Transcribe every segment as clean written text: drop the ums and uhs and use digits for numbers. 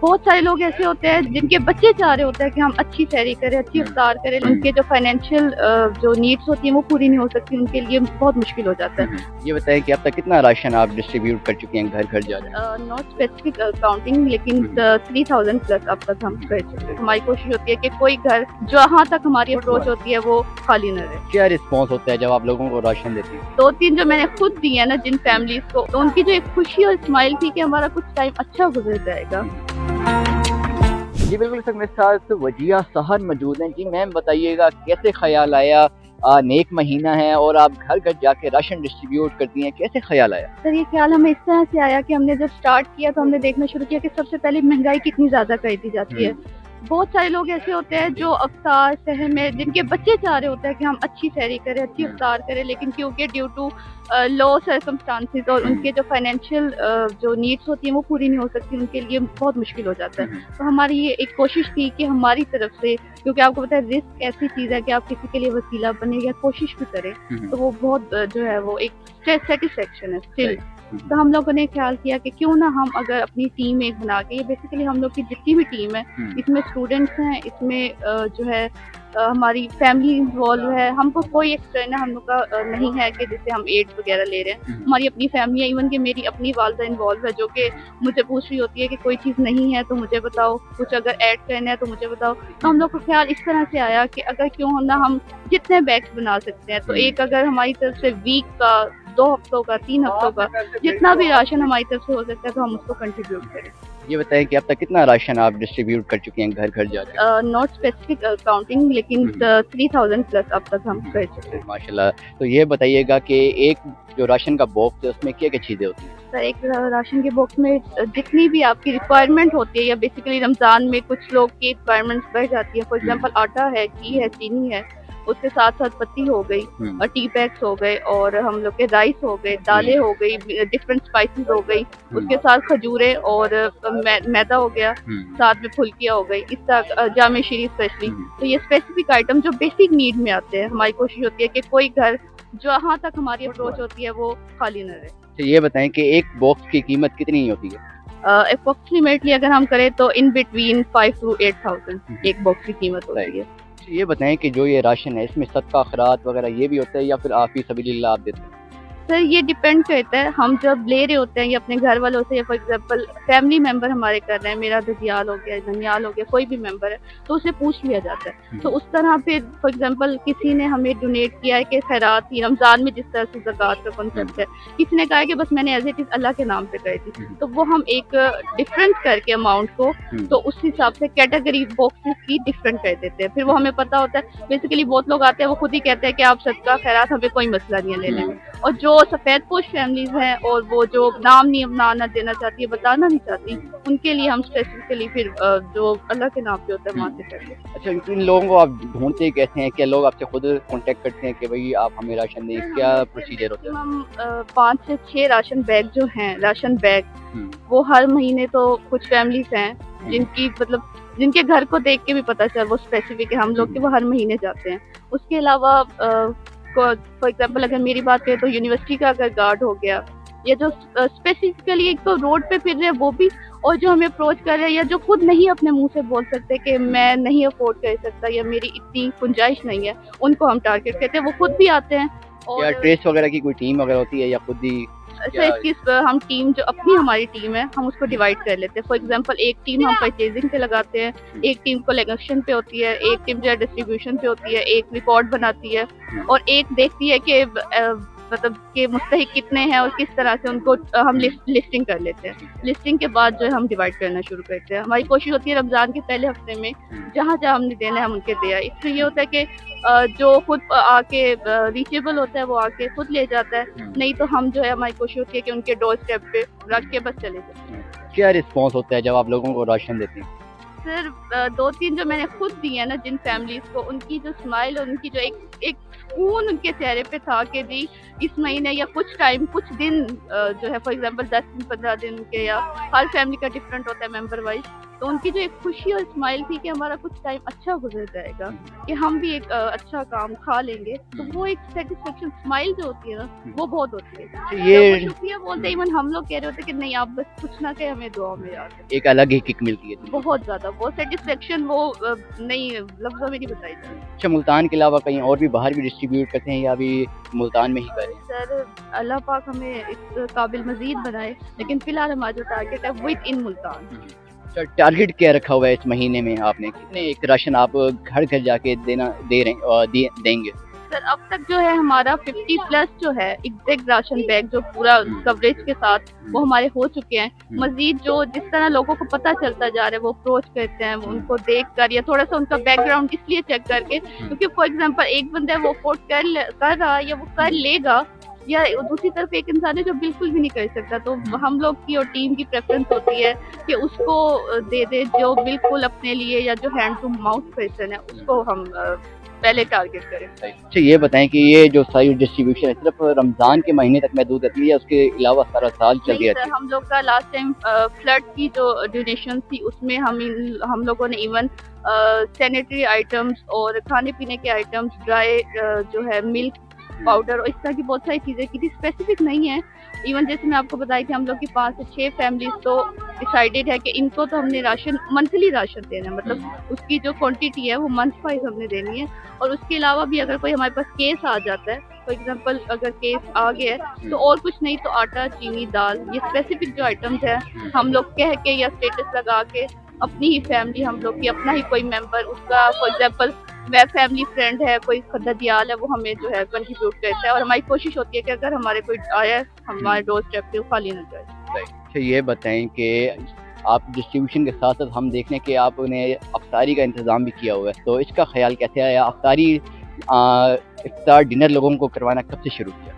बहुत सारे लोग ऐसे होते हैं जिनके बच्चे चाह रहे होते हैं कि हम अच्छी सैरी करें, अच्छी इफ्तार करें, उनके जो फाइनेंशियल जो नीड्स होती हैं वो पूरी नहीं हो सकती, उनके लिए बहुत मुश्किल हो जाता है। ये बताएं कि अब तक कितना राशन आप डिस्ट्रीब्यूट कर चुके हैं, घर घर जा रहे हैं? नॉट स्पेसिफिक काउंटिंग, लेकिन 3000 प्लस अब तक हम कर चुके हैं। हमारी कोशिश होती है कि कोई घर जहाँ तक हमारी अप्रोच होती है वो खाली न रहे। क्या रिस्पॉन्स होता है जब आप लोगों को राशन देती हैं? 2-3 जो मैंने खुद दी है ना जिन फैमिलीज को, तो उनकी जो एक खुशी और स्माइल थी कि हमारा कुछ टाइम अच्छा गुजर जाएगा। जी बिल्कुल सर, मेरे साथ वजिया सहर मौजूद हैं। जी मैम बताइएगा, कैसे ख्याल आया, नेक महीना है और आप घर घर जाके राशन डिस्ट्रीब्यूट करती हैं, कैसे ख्याल आया? सर ये ख्याल हमें इस तरह से आया कि हमने जब स्टार्ट किया तो हमने देखना शुरू किया कि सबसे पहले महंगाई कितनी ज्यादा कर दी जाती है। बहुत सारे लोग ऐसे होते हैं जो अफ्तार सहर में जिनके बच्चे चाह रहे होते हैं कि हम अच्छी सैरी करें, अच्छी इफ्तार करें, लेकिन क्योंकि ड्यू टू लो सर्कमस्टांसिस और उनके जो फाइनेंशियल जो नीड्स होती हैं वो पूरी नहीं हो सकती, उनके लिए बहुत मुश्किल हो जाता है। तो हमारी ये एक कोशिश थी कि हमारी तरफ से, क्योंकि आपको पता है रिस्क ऐसी चीज़ है कि आप किसी के लिए वसीला बने या कोशिश भी करें तो वो बहुत जो है वो एक सेटिस्फेक्शन है स्टिल। तो हम लोगों ने ख्याल किया कि क्यों ना हम अगर अपनी टीम एक बना के, ये बेसिकली हम लोग की जितनी भी टीम है इसमें स्टूडेंट्स हैं, इसमें जो है हमारी फैमिली इन्वॉल्व है, हमको कोई एक्सटर्नल हम लोग का नहीं है कि जिससे हम एड्स वगैरह ले रहे हैं। हमारी अपनी फैमिली है, इवन कि मेरी अपनी वालदा इन्वॉल्व है जो कि मुझे पूछ रही होती है कि कोई चीज़ नहीं है तो मुझे बताओ, कुछ अगर ऐड करना है तो मुझे बताओ। तो हम लोग को ख्याल इस तरह से आया कि अगर क्यों ना हम जितने बैग्स बना सकते हैं, तो एक अगर हमारी तरफ से वीक का, 2 हफ्तों का, 3 हफ्तों का, जितना भी राशन हमारी तरफ से हो सकता है तो हम उसको कंट्रीब्यूट करें। ये बताएं कि अब तक कितना राशन आप डिस्ट्रीब्यूट कर चुके हैं, घर घर जा रहे हैं? नॉट स्पेसिफिक काउंटिंग, लेकिन 3000 प्लस अब तक हम कर चुके हैं। माशाल्लाह। तो ये बताइएगा कि एक जो राशन का बॉक्स है उसमें क्या क्या चीज़ें होती हैं? सर एक राशन के बॉक्स में जितनी भी आपकी रिक्वायरमेंट होती है, या बेसिकली रमज़ान में कुछ लोग की रिक्वायरमेंट्स बढ़ जाती है, फॉर एग्जांपल आटा है, घी है, चीनी है, उसके साथ साथ पत्ती हो गई और टी बैग्स हो गए, और हम लोग के राइस हो गए, दालें हो गई, डिफरेंट स्पाइसेस हो गई, उसके साथ खजूरें और मैदा हो गया, साथ में फुल्कियाँ हो गई, इस तरह जामे शीरी स्पेशली। तो ये स्पेसिफिक आइटम जो बेसिक नीड में आते हैं, हमारी कोशिश होती है कि कोई घर जहाँ तक हमारी अप्रोच होती है वो खाली न रहे। तो ये बताएं कि एक बॉक्स की कीमत कितनी होती है? अप्रोक्सीमेटली अगर हम करें तो इन बिटवीन 5 to 8,000 एक बॉक्स की कीमत होती है। तो ये बताएं कि जो ये राशन है इसमें सदका खैरात वगैरह ये भी होता है या फिर आप ही सबीलिल्लाह आप देते हैं? सर ये डिपेंड करता है, हम जब ले रहे होते हैं या अपने घर वालों से, या फॉर एग्जांपल फैमिली मेंबर हमारे कर रहे हैं, मेरा ददियाल हो गया, धनियाल हो गया, कोई भी मेंबर है, तो उसे पूछ लिया जाता है। तो उस तरह फिर फॉर एग्जांपल किसी ने हमें डोनेट किया है कि खैरात ही रमज़ान में जिस तरह से ज़कात का कॉन्सेप्ट है, किसी ने कहा है कि बस मैंने एज इट इज़ अल्लाह के नाम पे करी थी, तो वो हम एक डिफरेंस करके अमाउंट को, तो उस हिसाब से कैटेगरी बॉक्सेस की डिफरेंट कर देते हैं। फिर वो हमें पता होता है, बेसिकली बहुत लोग आते हैं वो खुद ही कहते हैं कि आप सदका खैरात, हमें कोई मसला नहीं है लेने में। और जो सफ़ेद पोश फैमिलीज हैं और वो जो नाम नहीं अपना देना चाहती है, बताना नहीं चाहती, उनके लिए हम स्पेसिफिकली फिर जो अल्लाह के नाम पे होता है वहाँ से करते हैं। अच्छा, इन लोगों को आप ढूंढते कैसे हैं? क्या लोग आपसे खुद कांटेक्ट करते हैं कि भाई आप हमें राशन दें? क्या प्रोसीजर होता है? हम 5 से 6 राशन बैग जो हैं, राशन बैग, वो हर महीने, तो कुछ फैमिलीज हैं जिनकी मतलब जिनके घर को देख के भी पता चल वो स्पेसिफिक है हम लोग के, वो हर महीने जाते हैं। उसके अलावा फॉर एग्जांपल अगर मेरी बात करें तो यूनिवर्सिटी का अगर गार्ड हो गया, या जो स्पेसिफिकली एक तो रोड पे फिर रहे हैं वो भी, और जो हमें अप्रोच कर रहे हैं या जो खुद नहीं अपने मुंह से बोल सकते कि मैं नहीं अफोर्ड कर सकता या मेरी इतनी गुंजाइश नहीं है, उनको हम टारगेट करते हैं, वो खुद भी आते हैं। क्या ट्रेस वगैरह की कोई टीम वगैरह होती है या खुद ही? सर इसकी हम टीम जो अपनी हमारी टीम है, हम उसको डिवाइड कर लेते हैं। फॉर एग्जांपल एक टीम हम परचेजिंग पे लगाते हैं, एक टीम कलेक्शन पे होती है, एक टीम जो है डिस्ट्रीब्यूशन पे होती है, एक रिकॉर्ड बनाती है, और एक देखती है कि मतलब कि मुस्तहिक कितने हैं और किस तरह से उनको हम लिस्टिंग कर लेते हैं। लिस्टिंग के बाद जो है हम डिवाइड करना शुरू करते हैं। हमारी कोशिश होती है रमज़ान के पहले हफ्ते में जहाँ जहाँ हमने देना है हम उनके दिया। इससे ये होता है कि जो खुद आके रीचेबल होता है वो आके खुद ले जाता है, नहीं तो हम जो है हमारी कोशिश होती है कि उनके डोर स्टेप पे रख के बस चले जाते हैं। क्या रिस्पॉन्स होता है जब आप लोगों को राशन देते हैं? सर 2-3 जो मैंने खुद दी है ना जिन फैमिलीज को, उनकी जो स्माइल और उनकी जो एक सुकून उनके चेहरे पे था कि जी इस महीने या कुछ टाइम, कुछ दिन जो है फॉर एग्जांपल 10 दिन 15 दिन के, या हर फैमिली का डिफरेंट होता है मेंबर वाइज, तो उनकी जो एक खुशी और स्माइल थी कि हमारा कुछ टाइम अच्छा गुजर जाएगा, कि हम भी एक अच्छा काम खा लेंगे, तो वो एक सेटिस्फेक्शन स्माइल जो होती है ना, वो बहुत होती है। तो जब ये वो शुक्रिया बोलते हैं, इवन हम लोग कह रहे होते हैं कि नहीं आप बस कुछ ना कहे, हमें दुआ में याद रखें। एक अलग ही किक मिलती है। बहुत ज्यादा वो सेटिस्फेक्शन वो नहीं लफ्जों में नहीं बताई जाती। अच्छा, मुल्तान के अलावा कहीं और भी बाहर भी डिस्ट्रीब्यूट करते हैं या अभी मुल्तान में ही कर रहे हैं? सर अल्लाह पाक हमें इस काबिल मजीद बनाए, लेकिन फिलहाल हमारा जो टारगेट है विद इन मुल्तान। अच्छा, टारगेट क्या रखा हुआ है इस महीने में आपने? कितने एक राशन आप घर घर जाके दे रहे देंगे? सर अब तक जो है हमारा 50 प्लस जो है एग्जैक्ट राशन बैग जो पूरा कवरेज के साथ वो हमारे हो चुके हैं। मजीद जो जिस तरह लोगों को पता चलता जा रहा है वो अप्रोच करते हैं, उनको देख कर या थोड़ा सा उनका बैकग्राउंड इसलिए चेक करके, क्योंकि फॉर एग्जांपल एक बंदा है वो अफोर्ड कर रहा है या वो कर लेगा, या दूसरी तरफ एक इंसान है जो बिल्कुल भी नहीं कर सकता, तो हम लोग की और टीम की प्रेफरेंस होती है कि उसको दे दे जो बिल्कुल अपने लिए, या जो हैंड टू माउथ पर्सन है उसको हम पहले टारगेट करें। अच्छा, ये बताएं कि ये जो सारी डिस्ट्रीब्यूशन है सिर्फ रमजान के महीने तक महदूद रहती है या उसके अलावा सारा साल चलती रहती है? हम लोग का लास्ट टाइम फ्लड की जो डोनेशन थी उसमें हम लोगों ने इवन सैनिटरी आइटम्स और खाने पीने के आइटम्स, ड्राई जो है मिल्क पाउडर और इस तरह की बहुत सारी चीज़ें की थी, स्पेसिफिक नहीं है। इवन जैसे मैं आपको बताई थी हम लोग की 5 से 6 फैमिलीज तो डिसाइडेड है कि इनको तो हमने राशन मंथली राशन देना है, मतलब उसकी जो क्वांटिटी है वो मंथ वाइज हमने देनी है। और उसके अलावा भी अगर कोई हमारे पास केस आ जाता है, फॉर एग्जांपल अगर केस आ गया है तो और कुछ नहीं तो आटा, चीनी, दाल, ये स्पेसिफिक जो आइटम्स है हम लोग कह के या स्टेटस लगा के अपनी ही फैमिली, हम लोग की अपना ही कोई मेंबर, उसका फॉर एग्जांपल मैं फैमिली फ्रेंड है, कोई ददियाल है, वो हमें जो है कंट्रीब्यूट करता है। और हमारी कोशिश होती है कि अगर हमारे कोई आया हमारे डोर स्टेप पे, वो खाली ना जाए। अच्छा, ये बताएं कि आप डिस्ट्रीब्यूशन के साथ साथ हम देख रहे हैं कि आपने अफ्तारी का इंतज़ाम भी किया हुआ है, तो इसका ख्याल कैसे आया? अफ्तारी इफ्तार डिनर लोगों को करवाना कब से शुरू किया?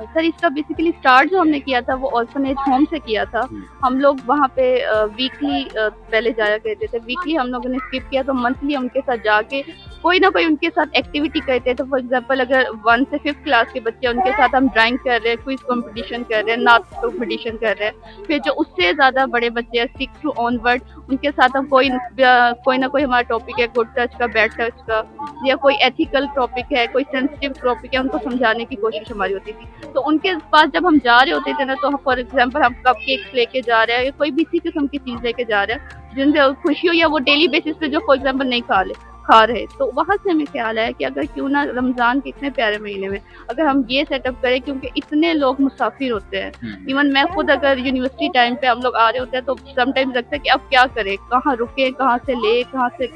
सर इसका बेसिकली स्टार्ट जो हमने किया था वो ऑर्फनेज होम से किया था। हम लोग वहाँ पे वीकली पहले जाया करते थे, वीकली हम लोगों ने स्किप किया, तो मंथली उनके साथ जाके कोई ना कोई उनके साथ एक्टिविटी करते थे। फॉर एग्जांपल अगर 1 से 5th क्लास के बच्चे, उनके साथ हम ड्राइंग कर रहे हैं, क्विज कंपटीशन कर रहे हैं, नाच कंपटीशन कर रहे हैं। फिर जो उससे ज़्यादा बड़े बच्चे हैं 6 टू ऑनवर्ड, उनके साथ हम कोई ना कोई हमारा टॉपिक है गुड टच का, बैड टच का, या कोई एथिकल टॉपिक है, कोई सेंसिटिव टॉपिक है, उनको समझाने की कोशिश हमारी होती थी। तो उनके पास जब हम जा रहे होते थे ना, तो फॉर एग्जांपल हम कप केक्स लेके जा रहे हैं या कोई भी इसी किस्म की चीज़ लेके जा रहे हैं जिनसे खुशी हो, या वो डेली बेसिस पे जो फॉर एग्जांपल नहीं खा रहे, तो वहाँ से हमें ख्याल आया कि अगर क्यों ना रमज़ान के इतने प्यारे महीने में अगर हम ये सेटअप करें, क्योंकि इतने लोग मुसाफिर होते हैं। इवन मैं खुद अगर यूनिवर्सिटी टाइम पे हम लोग आ रहे होते हैं तो समटाइम्स लगता है कि अब क्या करें, कहाँ रुके, कहाँ से ले, कहाँ से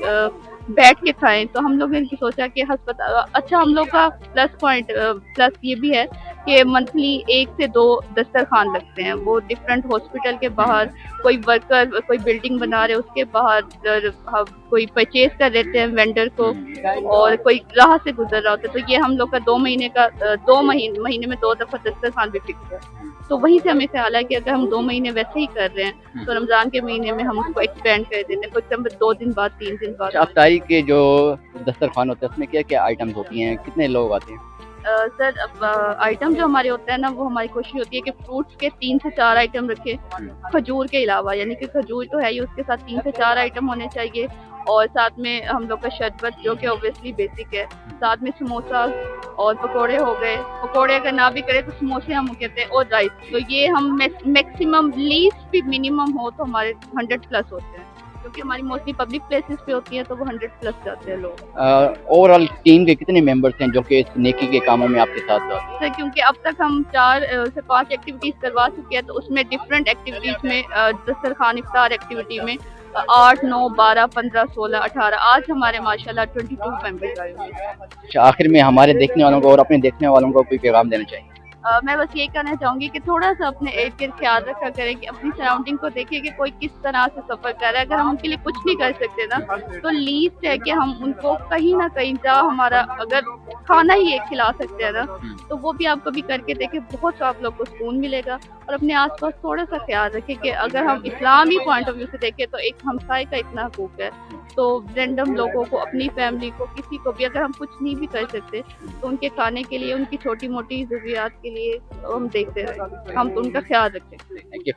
बैठ के खाएं। तो हम लोगों ने सोचा कि अस्पताल, अच्छा हम लोग का प्लस ये भी है कि मंथली 1 से 2 दस्तरखान लगते हैं, वो डिफरेंट हॉस्पिटल के बाहर, कोई वर्कर कोई बिल्डिंग बना रहे उसके बाहर कोई परचेज कर देते हैं वेंडर को, और कोई राह से गुजर रहा होता है। तो ये हम लोग का 2 महीने में 2 दफ़ा दस्तरखान भी फिक्स है। तो वहीं से हमें ख्याल है कि अगर हम 2 महीने वैसे ही कर रहे हैं तो रमज़ान के महीने में हम उसको एक्सपेंड कर देते हैं, फॉर एग्जाम्पल 2 दिन बाद, 3 दिन बाद। अफ्तारी के जो दस्तरखान होते हैं उसमें क्या क्या आइटम्स होती हैं, कितने लोग आते हैं? सर आइटम जो हमारे होते हैं ना, वो हमारी कोशिश होती है कि फ्रूट्स के 3 से 4 आइटम रखें, खजूर के अलावा, यानी कि खजूर तो है ही, उसके साथ 3 से 4 आइटम होने चाहिए। और साथ में हम लोग का शरबत जो कि ऑब्वियसली बेसिक है, साथ में समोसा और पकोड़े हो गए, पकोड़े अगर ना भी करें तो समोसे हम कहते हैं, और राइस। तो ये हम मैक्सिमम लीस्ट भी मिनिमम हो तो हमारे 100 प्लस होते हैं, क्योंकि हमारी मोस्टली पब्लिक प्लेसेस पे होती है, तो वो 100 प्लस जाते हैं लोग। ओवरऑल टीम के कितने मेंबर्स हैं जो कि इस नेकी के कामों में आपके साथ हैं? सर क्योंकि अब तक हम 4 से 5 एक्टिविटीज करवा चुके हैं, तो उसमें डिफरेंट एक्टिविटीज में दस्तरखान इफ्तार एक्टिविटी में 8, 9, 12, 15, 16, 18, आज हमारे माशाल्लाह 22 मेंबर्स आए हुए हैं। अच्छा, आखिर में हमारे देखने वालों को और अपने देखने वालों को कोई पैगाम देना चाहिए? मैं बस यही कहना चाहूँगी कि थोड़ा सा अपने इर्द गिर्द ख्याल रखा करें, कि अपनी सराउंडिंग को देखिए कि कोई किस तरह से सफ़र कर रहा है। अगर हम उनके लिए कुछ नहीं कर सकते ना, तो लीस्ट है कि हम उनको कहीं ना कहीं जहाँ हमारा अगर खाना ही एक खिला सकते हैं ना, तो वो भी आप कभी करके देखें, बहुत आप लोग को सुकून मिलेगा। और अपने आसपास थोड़ा सा ख्याल रखें कि अगर हम इस्लामी पॉइंट ऑफ व्यू से देखें तो एक हमसाए का इतना हकूक है, तो रैंडम लोगों को, अपनी फैमिली को, किसी को भी अगर हम कुछ नहीं भी कर सकते तो उनके खाने के लिए, उनकी छोटी मोटी ज़रूरियात के लिए हम देखते रहें, हम तो उनका ख्याल रखें। Thank you.